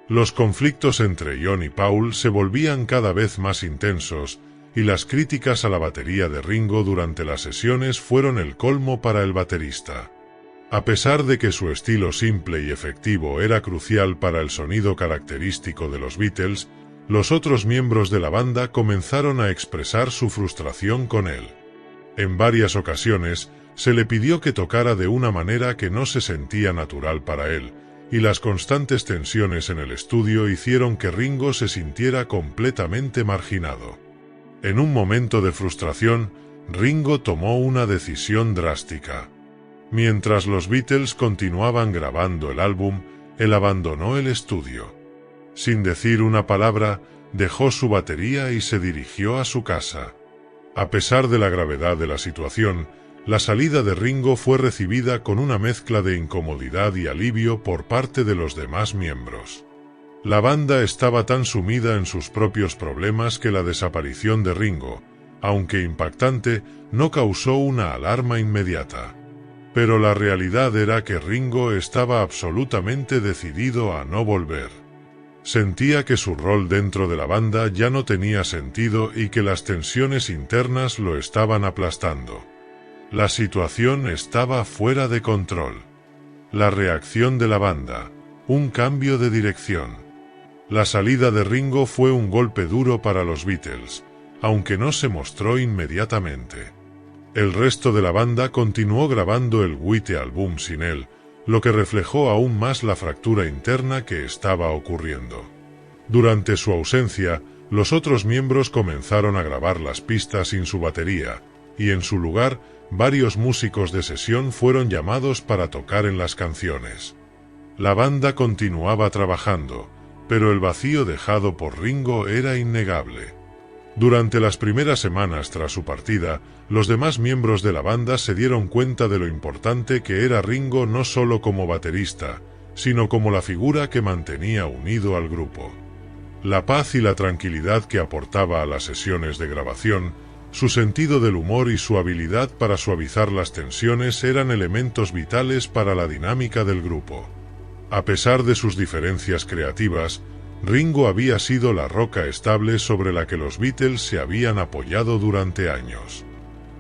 Los conflictos entre John y Paul se volvían cada vez más intensos, y las críticas a la batería de Ringo durante las sesiones fueron el colmo para el baterista. A pesar de que su estilo simple y efectivo era crucial para el sonido característico de los Beatles, los otros miembros de la banda comenzaron a expresar su frustración con él. En varias ocasiones, se le pidió que tocara de una manera que no se sentía natural para él, y las constantes tensiones en el estudio hicieron que Ringo se sintiera completamente marginado. En un momento de frustración, Ringo tomó una decisión drástica. Mientras los Beatles continuaban grabando el álbum, él abandonó el estudio. Sin decir una palabra, dejó su batería y se dirigió a su casa. A pesar de la gravedad de la situación, la salida de Ringo fue recibida con una mezcla de incomodidad y alivio por parte de los demás miembros. La banda estaba tan sumida en sus propios problemas que la desaparición de Ringo, aunque impactante, no causó una alarma inmediata. Pero la realidad era que Ringo estaba absolutamente decidido a no volver. Sentía que su rol dentro de la banda ya no tenía sentido y que las tensiones internas lo estaban aplastando. La situación estaba fuera de control. La reacción de la banda, un cambio de dirección. La salida de Ringo fue un golpe duro para los Beatles, aunque no se mostró inmediatamente. El resto de la banda continuó grabando el White Album sin él, lo que reflejó aún más la fractura interna que estaba ocurriendo. Durante su ausencia, los otros miembros comenzaron a grabar las pistas sin su batería, y en su lugar, varios músicos de sesión fueron llamados para tocar en las canciones. La banda continuaba trabajando, pero el vacío dejado por Ringo era innegable. Durante las primeras semanas tras su partida, los demás miembros de la banda se dieron cuenta de lo importante que era Ringo no solo como baterista, sino como la figura que mantenía unido al grupo. La paz y la tranquilidad que aportaba a las sesiones de grabación, su sentido del humor y su habilidad para suavizar las tensiones eran elementos vitales para la dinámica del grupo. A pesar de sus diferencias creativas, Ringo había sido la roca estable sobre la que los Beatles se habían apoyado durante años.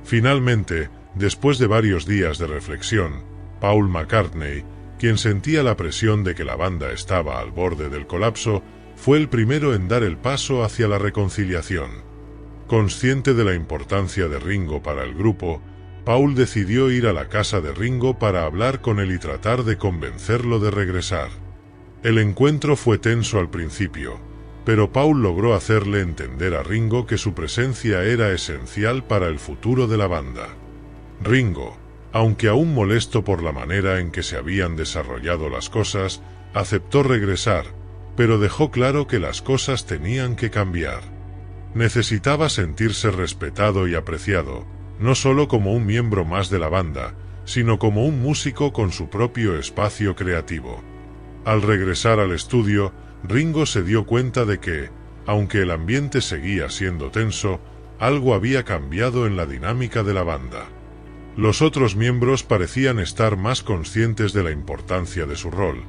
Finalmente, después de varios días de reflexión, Paul McCartney, quien sentía la presión de que la banda estaba al borde del colapso, fue el primero en dar el paso hacia la reconciliación. Consciente de la importancia de Ringo para el grupo, Paul decidió ir a la casa de Ringo para hablar con él y tratar de convencerlo de regresar. El encuentro fue tenso al principio, pero Paul logró hacerle entender a Ringo que su presencia era esencial para el futuro de la banda. Ringo, aunque aún molesto por la manera en que se habían desarrollado las cosas, aceptó regresar, pero dejó claro que las cosas tenían que cambiar. Necesitaba sentirse respetado y apreciado, no solo como un miembro más de la banda, sino como un músico con su propio espacio creativo. Al regresar al estudio, Ringo se dio cuenta de que, aunque el ambiente seguía siendo tenso, algo había cambiado en la dinámica de la banda. Los otros miembros parecían estar más conscientes de la importancia de su rol,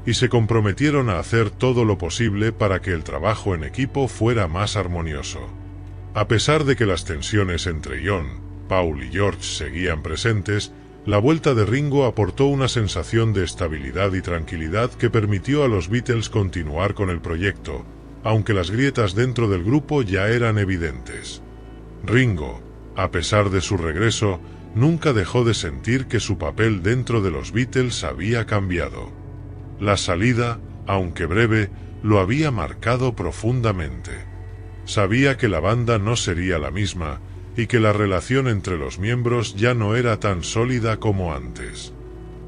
y se comprometieron a hacer todo lo posible para que el trabajo en equipo fuera más armonioso. A pesar de que las tensiones entre John, Paul y George seguían presentes, la vuelta de Ringo aportó una sensación de estabilidad y tranquilidad que permitió a los Beatles continuar con el proyecto, aunque las grietas dentro del grupo ya eran evidentes. Ringo, a pesar de su regreso, nunca dejó de sentir que su papel dentro de los Beatles había cambiado. La salida, aunque breve, lo había marcado profundamente. Sabía que la banda no sería la misma, y que la relación entre los miembros ya no era tan sólida como antes.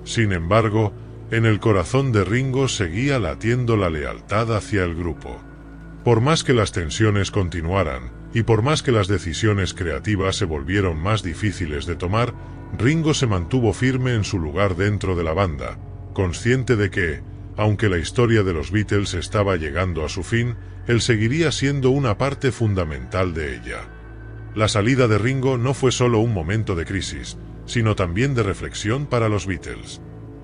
Sin embargo, en el corazón de Ringo seguía latiendo la lealtad hacia el grupo. Por más que las tensiones continuaran, y por más que las decisiones creativas se volvieron más difíciles de tomar, Ringo se mantuvo firme en su lugar dentro de la banda, consciente de que, aunque la historia de los Beatles estaba llegando a su fin, él seguiría siendo una parte fundamental de ella. La salida de Ringo no fue solo un momento de crisis, sino también de reflexión para los Beatles.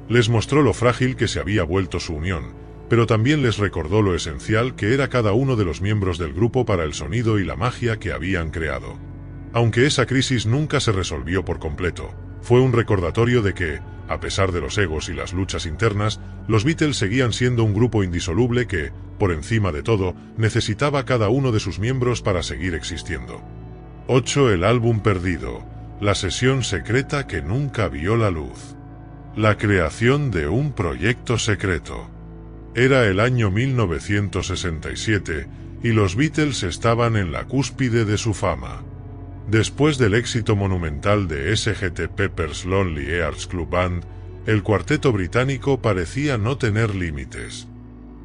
Les mostró lo frágil que se había vuelto su unión, pero también les recordó lo esencial que era cada uno de los miembros del grupo para el sonido y la magia que habían creado. Aunque esa crisis nunca se resolvió por completo, fue un recordatorio de que, a pesar de los egos y las luchas internas, los Beatles seguían siendo un grupo indisoluble que, por encima de todo, necesitaba cada uno de sus miembros para seguir existiendo. 8. El álbum perdido, la sesión secreta que nunca vio la luz. La creación de un proyecto secreto. Era el año 1967, y los Beatles estaban en la cúspide de su fama. Después del éxito monumental de Sgt. Pepper's Lonely Hearts Club Band, el cuarteto británico parecía no tener límites.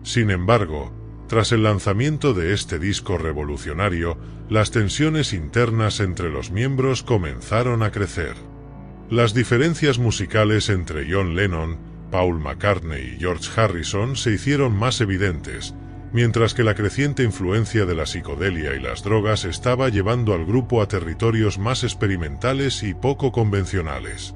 Sin embargo, tras el lanzamiento de este disco revolucionario, las tensiones internas entre los miembros comenzaron a crecer. Las diferencias musicales entre John Lennon, Paul McCartney y George Harrison se hicieron más evidentes, mientras que la creciente influencia de la psicodelia y las drogas estaba llevando al grupo a territorios más experimentales y poco convencionales.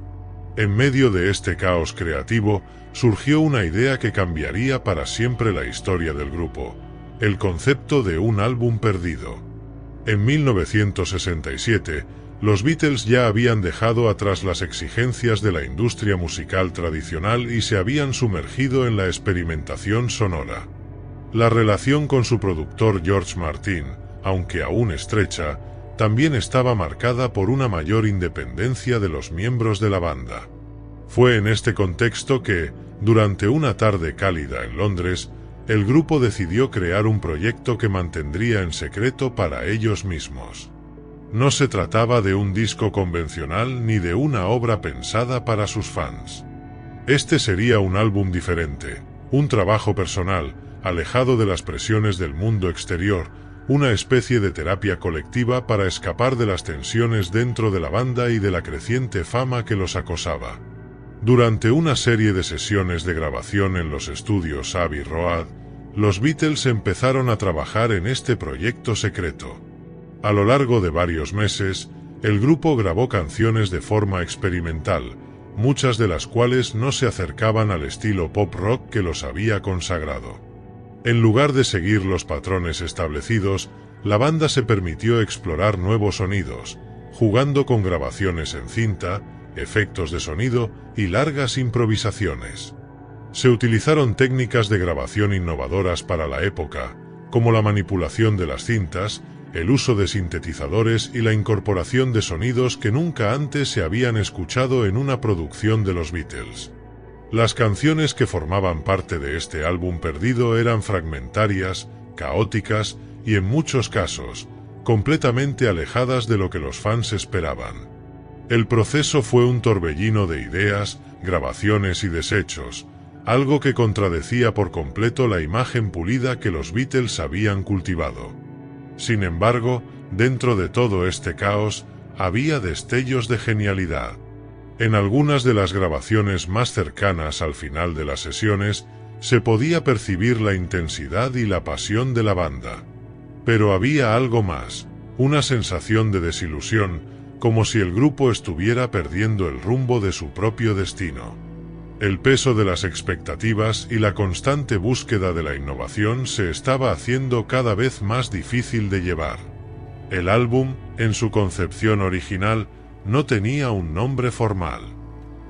En medio de este caos creativo, surgió una idea que cambiaría para siempre la historia del grupo: el concepto de un álbum perdido. En 1967, los Beatles ya habían dejado atrás las exigencias de la industria musical tradicional y se habían sumergido en la experimentación sonora. La relación con su productor George Martin, aunque aún estrecha, también estaba marcada por una mayor independencia de los miembros de la banda. Fue en este contexto que, durante una tarde cálida en Londres, el grupo decidió crear un proyecto que mantendría en secreto para ellos mismos. No se trataba de un disco convencional ni de una obra pensada para sus fans. Este sería un álbum diferente, un trabajo personal, alejado de las presiones del mundo exterior, una especie de terapia colectiva para escapar de las tensiones dentro de la banda y de la creciente fama que los acosaba. Durante una serie de sesiones de grabación en los estudios Abbey Road, los Beatles empezaron a trabajar en este proyecto secreto. A lo largo de varios meses, el grupo grabó canciones de forma experimental, muchas de las cuales no se acercaban al estilo pop rock que los había consagrado. En lugar de seguir los patrones establecidos, la banda se permitió explorar nuevos sonidos, jugando con grabaciones en cinta, efectos de sonido y largas improvisaciones. Se utilizaron técnicas de grabación innovadoras para la época, como la manipulación de las cintas, el uso de sintetizadores y la incorporación de sonidos que nunca antes se habían escuchado en una producción de los Beatles. Las canciones que formaban parte de este álbum perdido eran fragmentarias, caóticas y en muchos casos, completamente alejadas de lo que los fans esperaban. El proceso fue un torbellino de ideas, grabaciones y desechos, algo que contradecía por completo la imagen pulida que los Beatles habían cultivado. Sin embargo, dentro de todo este caos, había destellos de genialidad. En algunas de las grabaciones más cercanas al final de las sesiones, se podía percibir la intensidad y la pasión de la banda. Pero había algo más, una sensación de desilusión, como si el grupo estuviera perdiendo el rumbo de su propio destino. El peso de las expectativas y la constante búsqueda de la innovación se estaba haciendo cada vez más difícil de llevar. El álbum, en su concepción original, no tenía un nombre formal.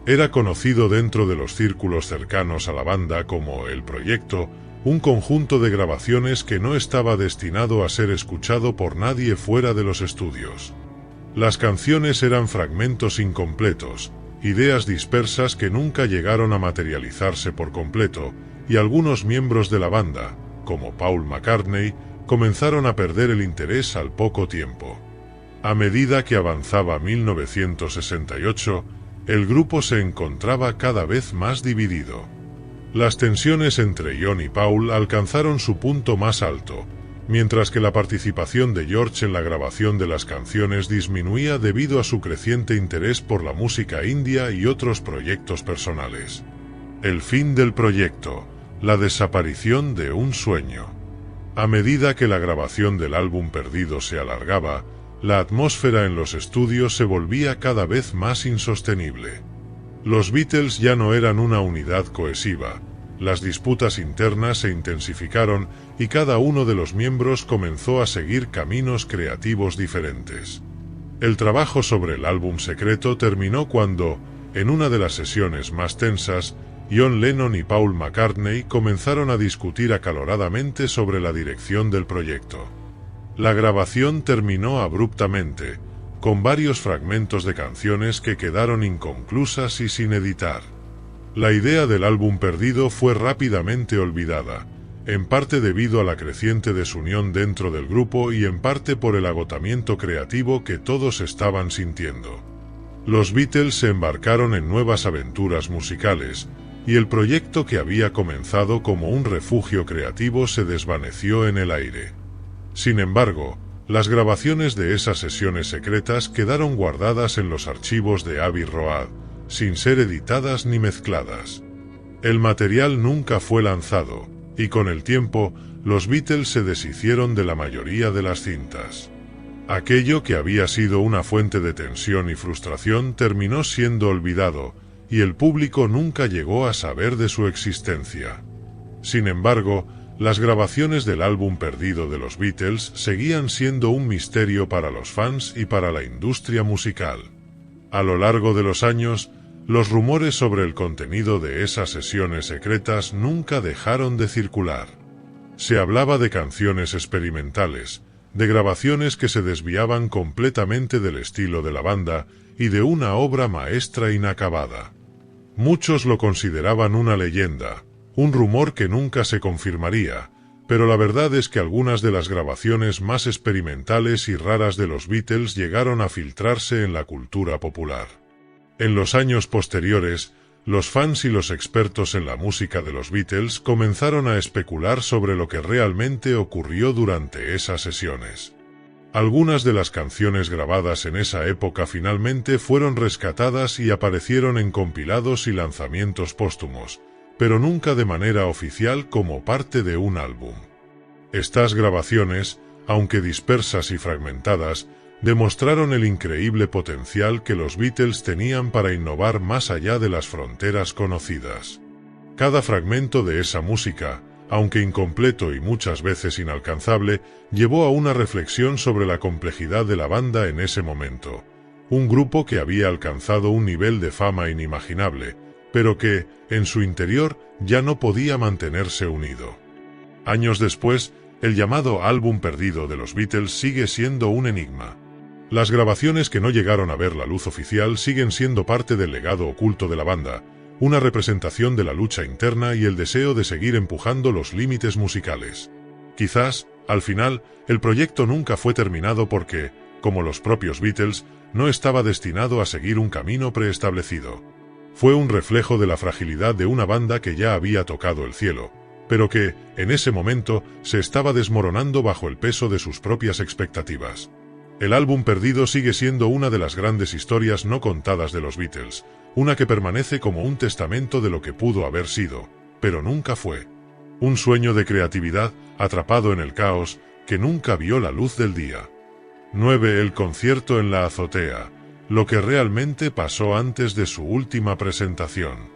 Era conocido dentro de los círculos cercanos a la banda como El Proyecto, un conjunto de grabaciones que no estaba destinado a ser escuchado por nadie fuera de los estudios. Las canciones eran fragmentos incompletos, ideas dispersas que nunca llegaron a materializarse por completo, y algunos miembros de la banda, como Paul McCartney, comenzaron a perder el interés al poco tiempo. A medida que avanzaba 1968, el grupo se encontraba cada vez más dividido. Las tensiones entre John y Paul alcanzaron su punto más alto, mientras que la participación de George en la grabación de las canciones disminuía debido a su creciente interés por la música india y otros proyectos personales. El fin del proyecto, la desaparición de un sueño. A medida que la grabación del álbum perdido se alargaba, la atmósfera en los estudios se volvía cada vez más insostenible. Los Beatles ya no eran una unidad cohesiva. Las disputas internas se intensificaron y cada uno de los miembros comenzó a seguir caminos creativos diferentes. El trabajo sobre el álbum secreto terminó cuando, en una de las sesiones más tensas, John Lennon y Paul McCartney comenzaron a discutir acaloradamente sobre la dirección del proyecto. La grabación terminó abruptamente, con varios fragmentos de canciones que quedaron inconclusas y sin editar. La idea del álbum perdido fue rápidamente olvidada, en parte debido a la creciente desunión dentro del grupo y en parte por el agotamiento creativo que todos estaban sintiendo. Los Beatles se embarcaron en nuevas aventuras musicales, y el proyecto que había comenzado como un refugio creativo se desvaneció en el aire. Sin embargo, las grabaciones de esas sesiones secretas quedaron guardadas en los archivos de Abbey Road, sin ser editadas ni mezcladas. El material nunca fue lanzado, y con el tiempo, los Beatles se deshicieron de la mayoría de las cintas. Aquello que había sido una fuente de tensión y frustración terminó siendo olvidado, y el público nunca llegó a saber de su existencia. Sin embargo, las grabaciones del álbum perdido de los Beatles seguían siendo un misterio para los fans y para la industria musical. A lo largo de los años, los rumores sobre el contenido de esas sesiones secretas nunca dejaron de circular. Se hablaba de canciones experimentales, de grabaciones que se desviaban completamente del estilo de la banda y de una obra maestra inacabada. Muchos lo consideraban una leyenda, un rumor que nunca se confirmaría, pero la verdad es que algunas de las grabaciones más experimentales y raras de los Beatles llegaron a filtrarse en la cultura popular. En los años posteriores, los fans y los expertos en la música de los Beatles comenzaron a especular sobre lo que realmente ocurrió durante esas sesiones. Algunas de las canciones grabadas en esa época finalmente fueron rescatadas y aparecieron en compilados y lanzamientos póstumos, pero nunca de manera oficial como parte de un álbum. Estas grabaciones, aunque dispersas y fragmentadas, demostraron el increíble potencial que los Beatles tenían para innovar más allá de las fronteras conocidas. Cada fragmento de esa música, aunque incompleto y muchas veces inalcanzable, llevó a una reflexión sobre la complejidad de la banda en ese momento. Un grupo que había alcanzado un nivel de fama inimaginable, pero que, en su interior, ya no podía mantenerse unido. Años después, El llamado álbum perdido de los Beatles sigue siendo un enigma. Las grabaciones que no llegaron a ver la luz oficial siguen siendo parte del legado oculto de la banda, una representación de la lucha interna y el deseo de seguir empujando los límites musicales. Quizás, al final, el proyecto nunca fue terminado porque, como los propios Beatles, no estaba destinado a seguir un camino preestablecido. Fue un reflejo de la fragilidad de una banda que ya había tocado el cielo, pero que, en ese momento, se estaba desmoronando bajo el peso de sus propias expectativas. El álbum perdido sigue siendo una de las grandes historias no contadas de los Beatles, una que permanece como un testamento de lo que pudo haber sido, pero nunca fue. Un sueño de creatividad, atrapado en el caos, que nunca vio la luz del día. 9. El concierto en la azotea, lo que realmente pasó antes de su última presentación.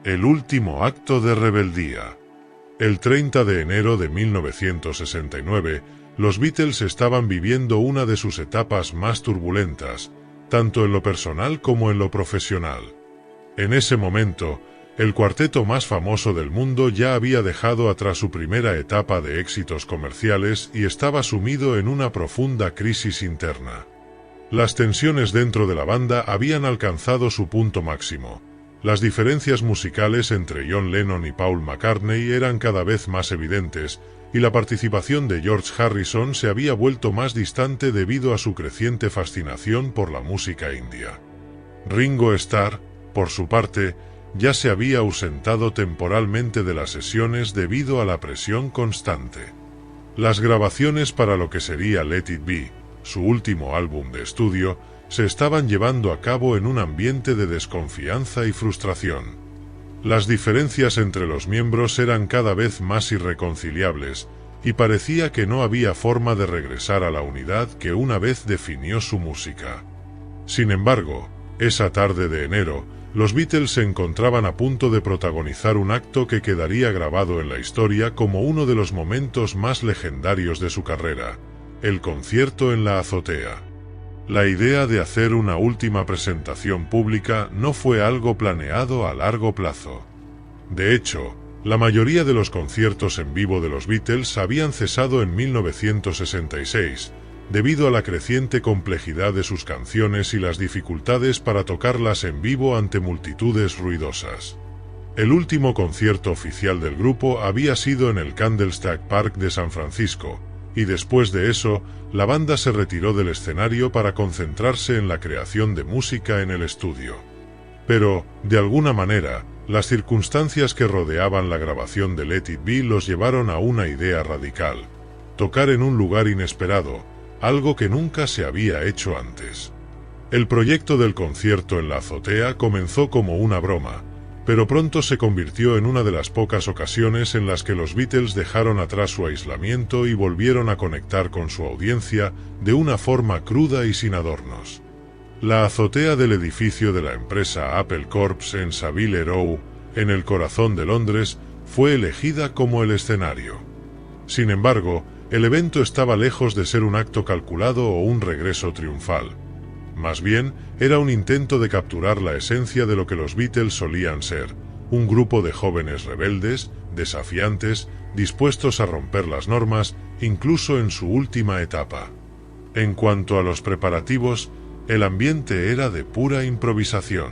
El último acto de rebeldía. El 30 de enero de 1969, los Beatles estaban viviendo una de sus etapas más turbulentas, tanto en lo personal como en lo profesional. En ese momento, el cuarteto más famoso del mundo ya había dejado atrás su primera etapa de éxitos comerciales y estaba sumido en una profunda crisis interna. Las tensiones dentro de la banda habían alcanzado su punto máximo. Las diferencias musicales entre John Lennon y Paul McCartney eran cada vez más evidentes, y la participación de George Harrison se había vuelto más distante debido a su creciente fascinación por la música india. Ringo Starr, por su parte, ya se había ausentado temporalmente de las sesiones debido a la presión constante. Las grabaciones para lo que sería Let It Be, su último álbum de estudio, se estaban llevando a cabo en un ambiente de desconfianza y frustración. Las diferencias entre los miembros eran cada vez más irreconciliables, y parecía que no había forma de regresar a la unidad que una vez definió su música. Sin embargo, esa tarde de enero, los Beatles se encontraban a punto de protagonizar un acto que quedaría grabado en la historia como uno de los momentos más legendarios de su carrera: el concierto en la azotea. La idea de hacer una última presentación pública no fue algo planeado a largo plazo. De hecho, la mayoría de los conciertos en vivo de los Beatles habían cesado en 1966, debido a la creciente complejidad de sus canciones y las dificultades para tocarlas en vivo ante multitudes ruidosas. El último concierto oficial del grupo había sido en el Candlestick Park de San Francisco, y después de eso, la banda se retiró del escenario para concentrarse en la creación de música en el estudio. Pero, de alguna manera, las circunstancias que rodeaban la grabación de Let It Be los llevaron a una idea radical: tocar en un lugar inesperado, algo que nunca se había hecho antes. El proyecto del concierto en la azotea comenzó como una broma, pero pronto se convirtió en una de las pocas ocasiones en las que los Beatles dejaron atrás su aislamiento y volvieron a conectar con su audiencia de una forma cruda y sin adornos. La azotea del edificio de la empresa Apple Corps en Savile Row, en el corazón de Londres, fue elegida como el escenario. Sin embargo, el evento estaba lejos de ser un acto calculado o un regreso triunfal. Más bien, era un intento de capturar la esencia de lo que los Beatles solían ser: un grupo de jóvenes rebeldes, desafiantes, dispuestos a romper las normas, incluso en su última etapa. En cuanto a los preparativos, el ambiente era de pura improvisación.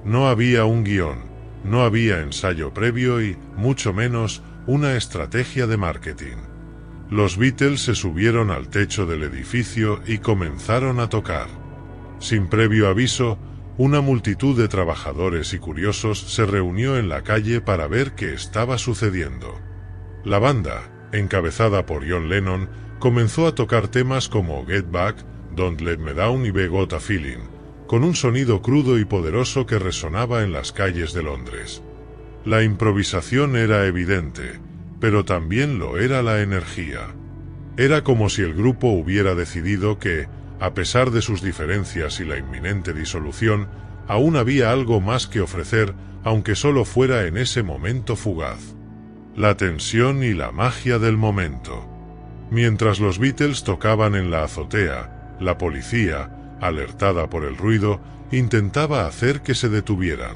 No había un guión, no había ensayo previo y, mucho menos, una estrategia de marketing. Los Beatles se subieron al techo del edificio y comenzaron a tocar. Sin previo aviso, una multitud de trabajadores y curiosos se reunió en la calle para ver qué estaba sucediendo. La banda, encabezada por John Lennon, comenzó a tocar temas como Get Back, Don't Let Me Down y Be Got a Feeling, con un sonido crudo y poderoso que resonaba en las calles de Londres. La improvisación era evidente, pero también lo era la energía. Era como si el grupo hubiera decidido que, a pesar de sus diferencias y la inminente disolución, aún había algo más que ofrecer, aunque solo fuera en ese momento fugaz. La tensión y la magia del momento. Mientras los Beatles tocaban en la azotea, la policía, alertada por el ruido, intentaba hacer que se detuvieran.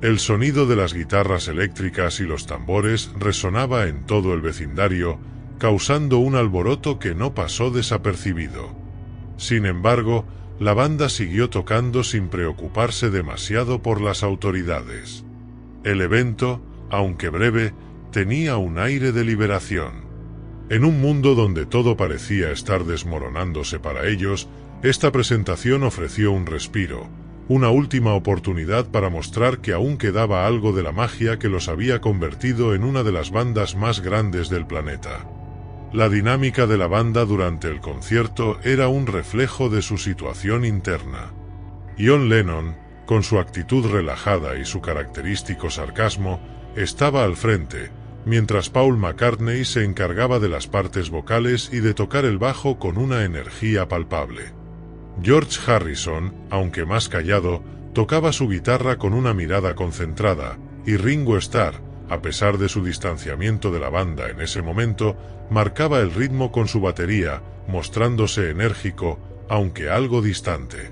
El sonido de las guitarras eléctricas y los tambores resonaba en todo el vecindario, causando un alboroto que no pasó desapercibido. Sin embargo, la banda siguió tocando sin preocuparse demasiado por las autoridades. El evento, aunque breve, tenía un aire de liberación. En un mundo donde todo parecía estar desmoronándose para ellos, esta presentación ofreció un respiro, una última oportunidad para mostrar que aún quedaba algo de la magia que los había convertido en una de las bandas más grandes del planeta. La dinámica de la banda durante el concierto era un reflejo de su situación interna. John Lennon, con su actitud relajada y su característico sarcasmo, estaba al frente, mientras Paul McCartney se encargaba de las partes vocales y de tocar el bajo con una energía palpable. George Harrison, aunque más callado, tocaba su guitarra con una mirada concentrada, y Ringo Starr, a pesar de su distanciamiento de la banda en ese momento, marcaba el ritmo con su batería, mostrándose enérgico, aunque algo distante.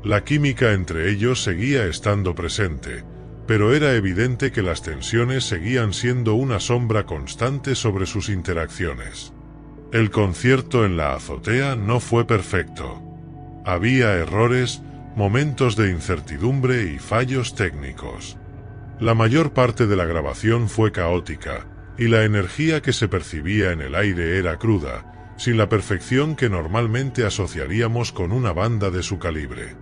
La química entre ellos seguía estando presente, pero era evidente que las tensiones seguían siendo una sombra constante sobre sus interacciones. El concierto en la azotea no fue perfecto. Había errores, momentos de incertidumbre y fallos técnicos. La mayor parte de la grabación fue caótica, y la energía que se percibía en el aire era cruda, sin la perfección que normalmente asociaríamos con una banda de su calibre.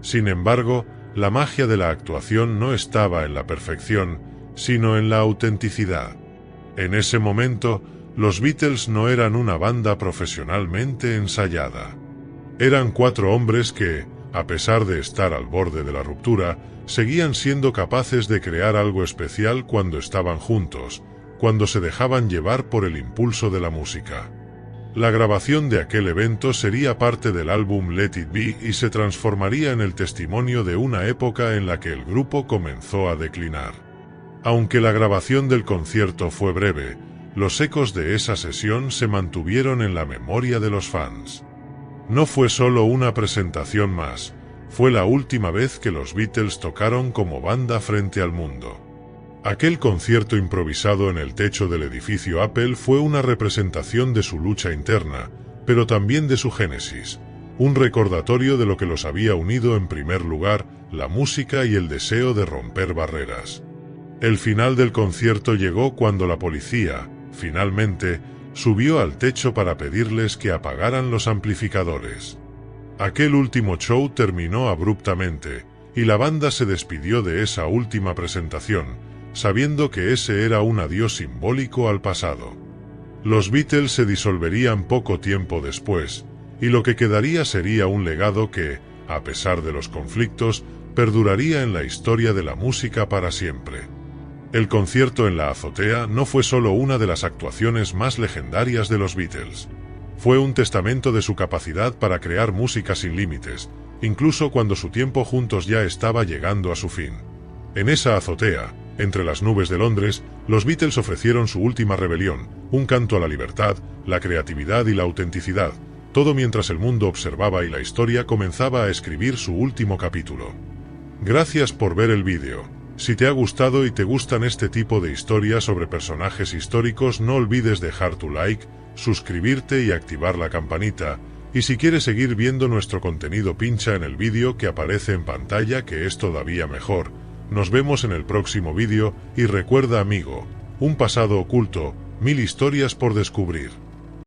Sin embargo, la magia de la actuación no estaba en la perfección, sino en la autenticidad. En ese momento, los Beatles no eran una banda profesionalmente ensayada. Eran 4 hombres que, a pesar de estar al borde de la ruptura, seguían siendo capaces de crear algo especial cuando estaban juntos, cuando se dejaban llevar por el impulso de la música. La grabación de aquel evento sería parte del álbum Let It Be y se transformaría en el testimonio de una época en la que el grupo comenzó a declinar. Aunque la grabación del concierto fue breve, los ecos de esa sesión se mantuvieron en la memoria de los fans. No fue solo una presentación más, fue la última vez que los Beatles tocaron como banda frente al mundo. Aquel concierto improvisado en el techo del edificio Apple fue una representación de su lucha interna, pero también de su génesis, un recordatorio de lo que los había unido en primer lugar, la música y el deseo de romper barreras. El final del concierto llegó cuando la policía, finalmente, subió al techo para pedirles que apagaran los amplificadores. Aquel último show terminó abruptamente, y la banda se despidió de esa última presentación, sabiendo que ese era un adiós simbólico al pasado. Los Beatles se disolverían poco tiempo después, y lo que quedaría sería un legado que, a pesar de los conflictos, perduraría en la historia de la música para siempre. El concierto en la azotea no fue solo una de las actuaciones más legendarias de los Beatles. Fue un testamento de su capacidad para crear música sin límites, incluso cuando su tiempo juntos ya estaba llegando a su fin. En esa azotea, entre las nubes de Londres, los Beatles ofrecieron su última rebelión, un canto a la libertad, la creatividad y la autenticidad, todo mientras el mundo observaba y la historia comenzaba a escribir su último capítulo. Gracias por ver el vídeo. Si te ha gustado y te gustan este tipo de historias sobre personajes históricos, no olvides dejar tu like, suscribirte y activar la campanita, y si quieres seguir viendo nuestro contenido pincha en el vídeo que aparece en pantalla, que es todavía mejor. Nos vemos en el próximo vídeo y recuerda, amigo, un pasado oculto, 1000 historias por descubrir.